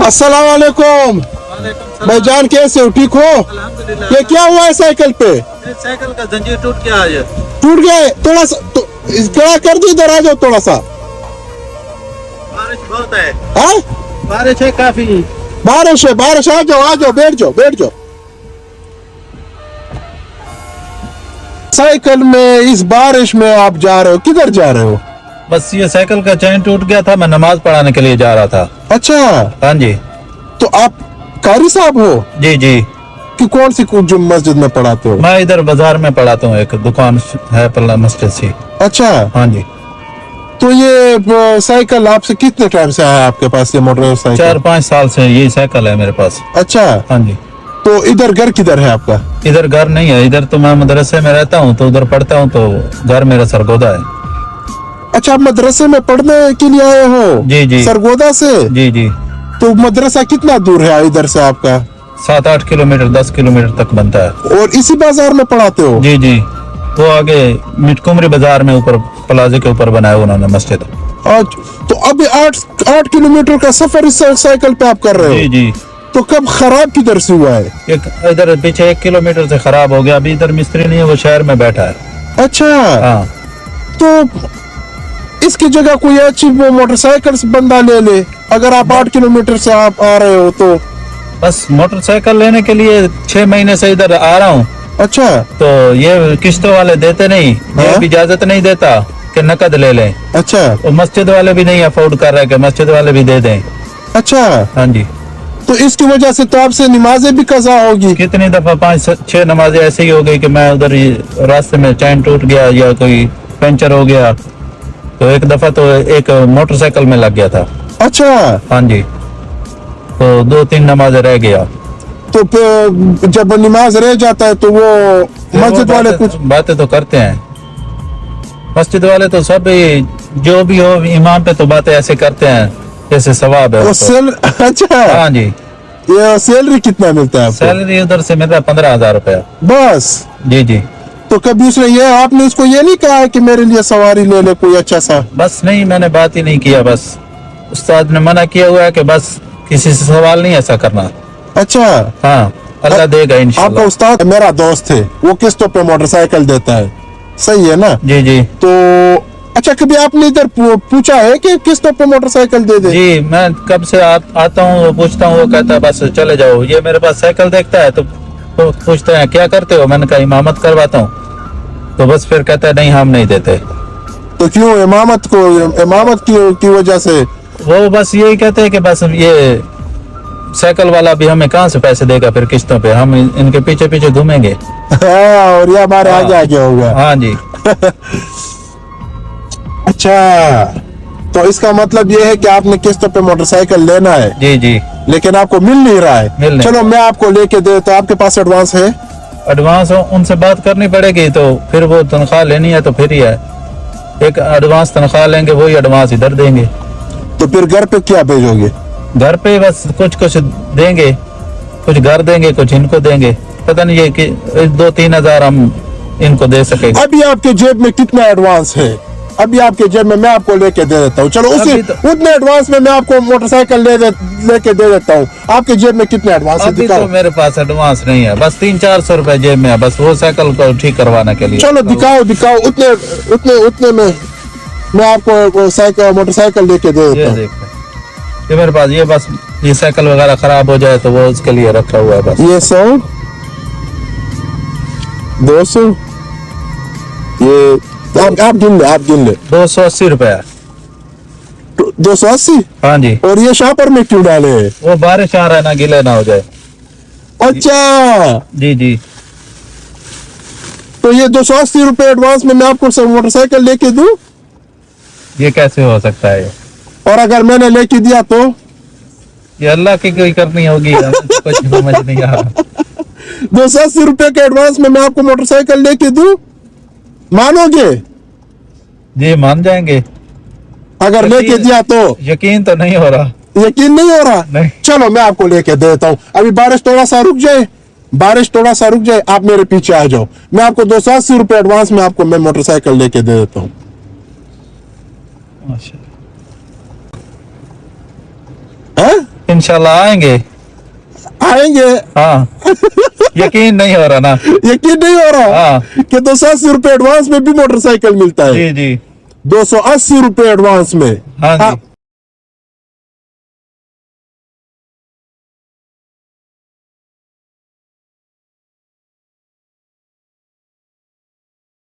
अस्सलाम वालेकुम भाईजान, कैसे हो? ठीक हो? ये क्या हुआ है साइकिल पे? साइकिल का जंजीर टूट गया आज। टूट गया है? थोड़ा सा खड़ा कर दो, इधर आ जाओ थोड़ा सा। बारिश बहुत है। हाँ, बारिश है काफी। बारिश है, बारिश। आ जाओ, आ जाओ, बैठ जाओ, बैठ जाओ। साइकिल में इस बारिश में आप जा रहे हो, किधर जा रहे हो? बस ये साइकिल का चैन टूट गया था, मैं नमाज पढ़ाने के लिए जा रहा था। अच्छा, हाँ जी। तो आप कारी साहब हो? जी जी, कि कौन सी जो मस्जिद में पढ़ाते हो? मैं इधर बाजार में पढ़ाता हूँ, एक दुकान है पल्ला मस्जिद से। अच्छा, हाँ जी। तो ये साइकिल आपसे कितने टाइम से है आपके पास, ये मोटरसाइकिल? 4-5 साल से ये साइकिल है मेरे पास। अच्छा, हाँ जी। तो इधर घर किधर है आपका? इधर घर नहीं है, इधर तो मैं मदरसे में रहता हूँ, तो उधर पढ़ता हूँ, तो घर मेरा सरगोदा है। अच्छा, आप मदरसे में पढ़ने के लिए आए हो? जी जी, सरगोदा से? जी जी। तो मदरसा कितना दूर है इधर से आपका? 7-8 किलोमीटर, 10 किलोमीटर तक बनता है। और इसी बाजार में पढ़ाते हो? जी जी, वो आगे मिटकुमरी बाजार में ऊपर प्लाजे के ऊपर बनाया उन्होंने मस्जिद। आज तो अभी 8 किलोमीटर का सफर इस साइकिल पे आप कर रहे हो? जी जी। तो कब खराब किधर से हुआ है? एक इधर पीछे 1 किलोमीटर से खराब हो गया, अभी इधर मिस्त्री नहीं है, वो शहर में बैठा है। अच्छा, हाँ। तो इसकी जगह कोई अच्छी वो मोटरसाइकिल बंदा ले ले, अगर आप 8 किलोमीटर से आप आ रहे हो तो। बस मोटरसाइकिल लेने के लिए 6 महीने से इधर आ रहा हूँ। अच्छा, तो ये किस्तों वाले देते नहीं, ये हाँ? भी इजाजत नहीं देता कि नकद ले लें। अच्छा, तो मस्जिद वाले भी नहीं अफोर्ड कर रहे कि मस्जिद वाले भी दे दें। अच्छा, हाँ जी। तो इसकी वजह से तो आपसे नमाजें भी कज़ा होगी। कितनी दफा 5-6 नमाजें ऐसे ही हो गई कि मैं उधर रास्ते में चैन टूट गया या कोई पंचर हो गया, तो एक दफा तो एक मोटरसाइकिल में लग गया था। अच्छा, हाँ जी, तो 2-3 नमाजें रह गया। तो फिर जब नमाज रह जाता है तो वो मस्जिद वाले कुछ बातें तो करते हैं, मस्जिद वाले तो सब जो भी हो इमाम पे तो बातें ऐसे करते हैं जैसे सवाब है वो उसको। अच्छा, हाँ जी। ये सैलरी कितना मिलता है आपको? सैलरी उधर से मिल रहा 15,000 रुपया। बस? जी जी। तो कभी उसने ये आपने इसको ये नहीं कहा कि मेरे लिए सवारी ले ले कोई अच्छा सा? बस नहीं, मैंने बात ही नहीं किया, बस उस्ताद ने मना किया हुआ है कि बस किसी से सवाल नहीं ऐसा करना। अच्छा, हाँ, अल्लाह देगा आपका इंशाल्लाह। उस्ताद मेरा दोस्त है, वो किस्तों पे मोटरसाइकिल देता है, सही है ना? जी जी। तो अच्छा, कभी आपने इधर पूछा है कि किस्तों पे मोटरसाइकिल दे दे? जी, मैं कब से आता हूँ, पूछता हूँ, वो कहता है बस चले जाओ। ये मेरे पास साइकिल देखता है तो पूछते हैं क्या करते हो, मैंने कहा इमामत करवाता हूँ, तो बस फिर कहता है नहीं हम नहीं देते। तो क्यों इमामत की वजह से? वो बस यही कहते हैं कि बस ये साइकिल वाला भी हमें कहाँ से पैसे देगा, फिर किस्तों पे हम इनके पीछे पीछे घूमेंगे। और ये हमारे आगे आगे होगा। हाँ जी। अच्छा, तो इसका मतलब ये है कि आपने किस्तों पे मोटरसाइकिल लेना है? जी जी। लेकिन आपको मिल नहीं रहा है। चलो मैं आपको लेके दे, तो आपके पास एडवांस है? एडवांस उनसे बात करनी पड़ेगी, तो फिर वो तनख्वाह लेनी है तो फिर ही है, एक एडवांस तनख्वाह लेंगे, वही एडवांस इधर देंगे। तो फिर घर पे क्या भेजोगे? घर पे बस कुछ देंगे, कुछ घर देंगे, कुछ इनको देंगे, पता नहीं ये कि 2-3 हजार हम इनको दे सकेंगे। अभी आपके जेब में कितना एडवांस है? अभी आपके जेब में मैं आपको लेके दे देता हूँ। चलो उतने एडवांस में मैं आपको मोटरसाइकिल लेके दे देता हूँ। आपके जेब में कितना एडवांस है? अभी तो मेरे पास एडवांस नहीं है, बस 300-400 रुपए जेब में है, बस वो साइकिल को ठीक करवाने के लिए। चलो दिखाओ उतने में मैं आपको साइकिल मोटरसाइकिल लेके दे देता हूँ। ये मेरे पास ये बस ये साइकिल वगैरह खराब हो जाए तो वो उसके लिए रखा हुआ है बस। ये 100, 200, ये आप गिन ले 280 रुपया। 280? हाँ जी। और ये शापर में क्यों डाले हैं? वो बारिश आ रहा है ना, गीले ना हो जाए। अच्छा जी जी। तो ये 280 रुपए एडवांस में मैं आपको मोटरसाइकिल लेके दूं? ये कैसे हो सकता है? और अगर मैंने लेके दिया तो? ये अल्लाह की कोई करनी होगी, कुछ समझ नहीं आ रहा। 280 रुपए के एडवांस में मैं आपको मोटरसाइकिल लेके दूं, मानोगे? जी मान जाएंगे। अगर लेके दिया तो? यकीन तो नहीं हो रहा। यकीन नहीं हो रहा? नहीं। चलो मैं आपको लेके देता हूँ। अभी बारिश थोड़ा सा रुक जाए, आप मेरे पीछे आ जाओ, मैं आपको 280 रुपए एडवांस में आपको मैं मोटरसाइकिल लेके दे देता हूँ। इंशाल्लाह आएंगे। आएंगे? हाँ यकीन नहीं हो रहा ना। यकीन नहीं हो रहा हाँ। कि 280 रुपए एडवांस में भी मोटरसाइकिल मिलता है? जी जी 280 रुपए एडवांस में। हाँ जी।